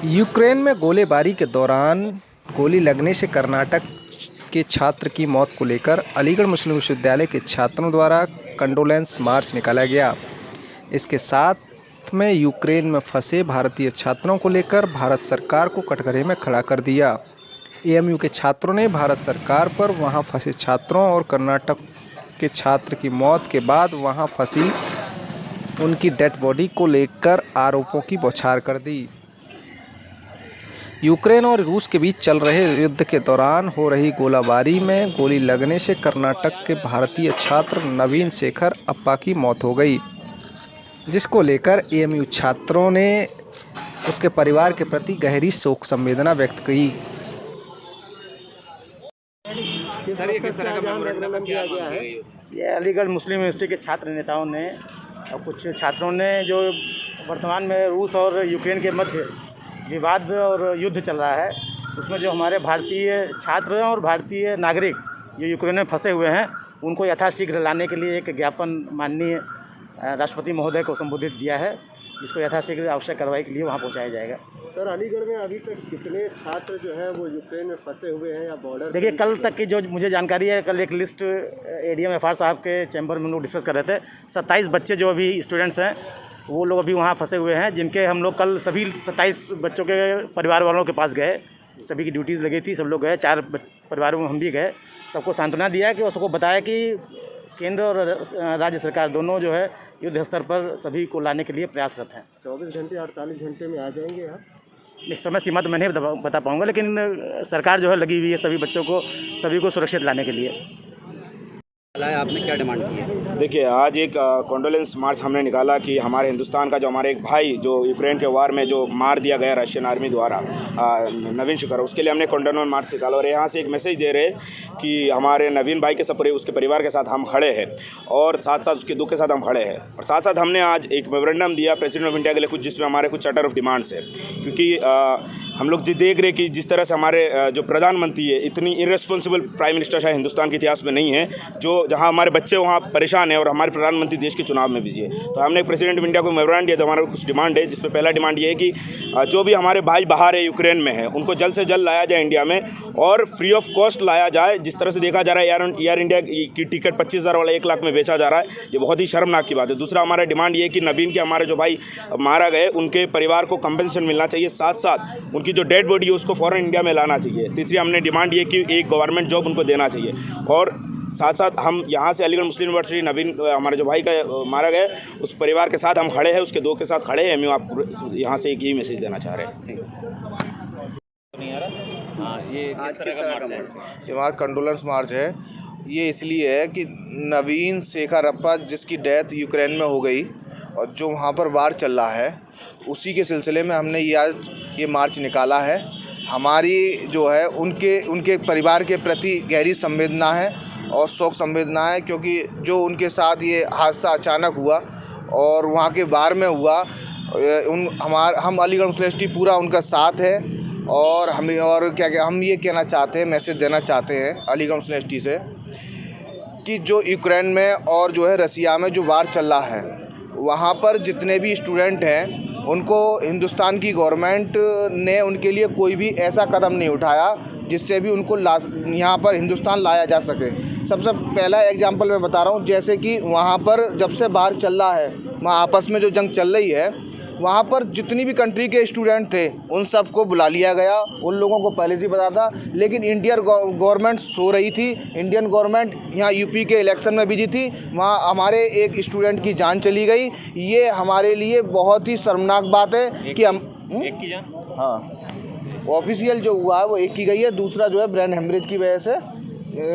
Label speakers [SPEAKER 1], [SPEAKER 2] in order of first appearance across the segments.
[SPEAKER 1] Ukraine में गोलीबारी के दौरान गोली लगने से कर्नाटक के छात्र की मौत को लेकर अलीगढ़ मुस्लिम विश्वविद्यालय के छात्रों द्वारा कंडोलेंस मार्च निकाला गया। इसके साथ में यूक्रेन में फंसे भारतीय छात्रों को लेकर भारत सरकार को कटघरे में खड़ा कर दिया। एएमयू के छात्रों ने भारत सरकार पर वहां फंसे छात्रों और कर्नाटक के छात्र की मौत के बाद वहां फंसी उनकी डेड बॉडी को लेकर आरोपों की बौछार कर दी। यूक्रेन और रूस के बीच चल रहे युद्ध के दौरान हो रही गोलाबारी में गोली लगने से कर्नाटक के भारतीय छात्र नवीन शेखर अप्पा की मौत हो गई, जिसको लेकर एएमयू छात्रों ने उसके परिवार के प्रति गहरी शोक संवेदना व्यक्त की।
[SPEAKER 2] सर, ये किस तरह का मेमोरेंडम किया गया है?
[SPEAKER 3] ये अलीगढ़ मुस्लिम यूनिवर्सिटी के छात्र नेताओं ने और कुछ छात्रों ने जो वर्तमान में रूस और यूक्रेन के मध्य विवाद और युद्ध चल रहा है, उसमें जो हमारे भारतीय छात्र और भारतीय नागरिक जो यूक्रेन में फंसे हुए हैं, उनको यथाशीघ्र लाने के लिए एक ज्ञापन माननीय राष्ट्रपति महोदय को संबोधित दिया है, जिसको यथाशीघ्र आवश्यक कार्रवाई के लिए वहाँ पहुँचाया जाएगा।
[SPEAKER 2] सर, अलीगढ़ में अभी तक कितने छात्र जो है वो यूक्रेन में फंसे हुए हैं या बॉर्डर?
[SPEAKER 3] देखिए, कल तक की जो मुझे जानकारी है, कल एक लिस्ट एडीएम एफआर साहब के चैम्बर में हम लोग डिस्कस कर रहे थे। 27 बच्चे जो अभी स्टूडेंट्स हैं वो लोग अभी वहाँ फंसे हुए हैं, जिनके हम लोग कल सभी 27 बच्चों के परिवार वालों के पास गए। सभी की ड्यूटीज़ लगी थी, सब लोग गए, 4 परिवारों में हम भी गए। सबको सांत्वना दिया कि सबको बताया कि केंद्र और राज्य सरकार दोनों जो है युद्ध स्तर पर सभी को लाने के लिए प्रयासरत हैं।
[SPEAKER 2] 24 घंटे 48 घंटे में आ जाएंगे आप?
[SPEAKER 3] इस समय सीमा तो मैं नहीं बता पाऊँगा, लेकिन सरकार जो है लगी हुई है सभी बच्चों को, सभी को सुरक्षित लाने के लिए।
[SPEAKER 4] आपने क्या डिमांड की है?
[SPEAKER 5] देखिए, आज एक कॉन्डोलेंस मार्च हमने निकाला कि हमारे हिंदुस्तान का जो हमारे एक भाई जो यूक्रेन के वार में जो मार दिया गया रशियन आर्मी द्वारा, नवीन शेखर, उसके लिए हमने कॉन्डोलेंस मार्च निकाला। और यहाँ से एक मैसेज दे रहे कि हमारे नवीन भाई के सपरे उसके परिवार के साथ हम खड़े हैं और साथ साथ उसके दुख के साथ हम खड़े हैं। और साथ साथ हमने आज एक मेमोरेंडम दिया प्रेसिडेंट ऑफ इंडिया के लिए कुछ, जिसमें हमारे कुछ चार्टर ऑफ डिमांड्स है। क्योंकि हम लोग देख रहे कि जिस तरह से हमारे जो प्रधानमंत्री है, इतनी इररेस्पॉन्सिबल प्राइम मिनिस्टर शायद हिंदुस्तान के इतिहास में नहीं है, जो जहाँ हमारे बच्चे वहाँ परेशान है और हमारे प्रधानमंत्री देश के चुनाव में बिजी है। तो हमने प्रेसिडेंट ऑफ इंडिया को मेमोरेंडम दिया। तो हमारा कुछ डिमांड है, जिसमें पहला डिमांड ये है कि जो भी हमारे भाई बाहर है, यूक्रेन में है, उनको जल्द से जल्द लाया जाए इंडिया में और फ्री ऑफ कॉस्ट लाया जाए। जिस तरह से देखा जा रहा है एयर इंडिया की टिकट 25,000 वाला 1 लाख में बेचा जा रहा है, ये बहुत ही शर्मनाक की बात है। दूसरा हमारा डिमांड ये है कि नवीन के हमारे जो भाई मारा गए, उनके परिवार को कंपनसेशन मिलना चाहिए, साथ साथ उनकी जो डेड बॉडी है उसको फ़ौरन इंडिया में लाना चाहिए। तीसरी हमने डिमांड ये कि एक गवर्नमेंट जॉब उनको देना चाहिए। और साथ साथ हम यहाँ से अलीगढ़ मुस्लिम यूनिवर्सिटी नवीन हमारे जो भाई का मारा गया उस परिवार के साथ हम खड़े हैं, उसके दो के साथ खड़े हैं। एमयू आप यहाँ से एक यही मैसेज देना चाह रहे हैं।
[SPEAKER 4] ये किस तरह का मार्च है?
[SPEAKER 6] ये हमारा कंडोलेंस मार्च है। ये इसलिए है कि नवीन शेखर अप्पा, जिसकी डेथ यूक्रेन में हो गई और जो वहाँ पर वार चल रहा है, उसी के सिलसिले में हमने ये मार्च निकाला है। हमारी जो है उनके परिवार के प्रति गहरी संवेदना है और शोक संवेदना है, क्योंकि जो उनके साथ ये हादसा अचानक हुआ और वहाँ के वार में हुआ, हम अलीगढ़ मुस्लिम यूनिवर्सिटी पूरा उनका साथ है। और हम ये कहना चाहते हैं, मैसेज देना चाहते हैं अलीगढ़ मुस्लिम यूनिवर्सिटी से कि जो यूक्रेन में और जो है रसिया में जो वार चल रहा है, वहाँ पर जितने भी स्टूडेंट हैं उनको हिंदुस्तान की गवर्नमेंट ने उनके लिए कोई भी ऐसा कदम नहीं उठाया जिससे भी उनको यहाँ पर हिंदुस्तान लाया जा सके। सबसे पहला एग्जांपल मैं बता रहा हूँ, जैसे कि वहाँ पर जब से बाहर चल रहा है, वहाँ आपस में जो जंग चल रही है, वहाँ पर जितनी भी कंट्री के स्टूडेंट थे उन सबको बुला लिया गया। उन लोगों को पहले से ही पता था, लेकिन इंडियन गवर्नमेंट सो रही थी। इंडियन गवर्नमेंट यहाँ यूपी के इलेक्शन में बिजी थी, वहाँ हमारे एक स्टूडेंट की जान चली गई। ये हमारे लिए बहुत ही शर्मनाक बात है कि हम
[SPEAKER 4] एक की जान,
[SPEAKER 6] हाँ, ऑफिशियल जो हुआ है वो एक की गई है। दूसरा जो है ब्रेन हेमरेज की वजह से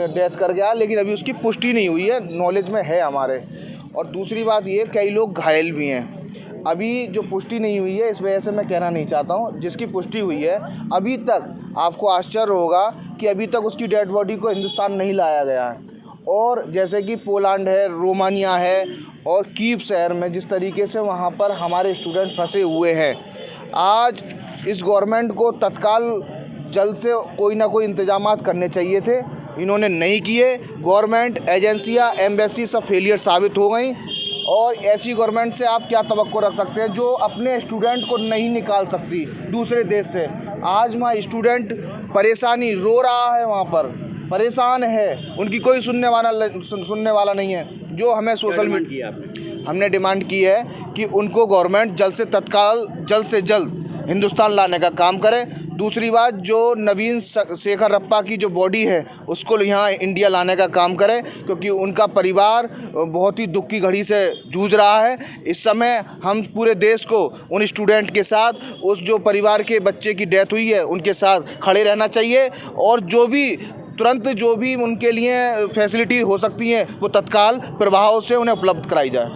[SPEAKER 6] डेथ कर गया, लेकिन अभी उसकी पुष्टि नहीं हुई है, नॉलेज में है हमारे। और दूसरी बात ये, कई लोग घायल भी हैं। अभी जो पुष्टि नहीं हुई है, इस वजह से मैं कहना नहीं चाहता हूँ। जिसकी पुष्टि हुई है, अभी तक आपको आश्चर्य होगा कि अभी तक उसकी डेड बॉडी को हिंदुस्तान नहीं लाया गया है। और जैसे कि पोलैंड है, रोमानिया है और कीव शहर में जिस तरीके से वहाँ पर हमारे स्टूडेंट फंसे हुए हैं, आज इस गवर्नमेंट को तत्काल जल्द से कोई ना कोई इंतजाम करने चाहिए थे। इन्होंने नहीं किए। गवर्नमेंट एजेंसियाँ, एम्बेसी सब फेलियर साबित हो गई। और ऐसी गवर्नमेंट से आप क्या तवक्को रख सकते हैं जो अपने स्टूडेंट को नहीं निकाल सकती दूसरे देश से। आज वहाँ स्टूडेंट परेशानी रो रहा है, वहाँ पर परेशान है, उनकी कोई सुनने वाला नहीं है। जो हमें सोशल मीडिया हमने डिमांड की है कि उनको गवर्नमेंट जल्द से जल्द हिंदुस्तान लाने का काम करे। दूसरी बात, जो नवीन शेखर रप्पा की जो बॉडी है उसको यहाँ इंडिया लाने का काम करे, क्योंकि उनका परिवार बहुत ही दुख की घड़ी से जूझ रहा है। इस समय हम पूरे देश को उन स्टूडेंट के साथ, उस जो परिवार के बच्चे की डेथ हुई है उनके साथ खड़े रहना चाहिए, और तुरंत जो भी उनके लिए फैसिलिटी हो सकती हैं वो तत्काल प्रभाव से उन्हें उपलब्ध कराई जाए।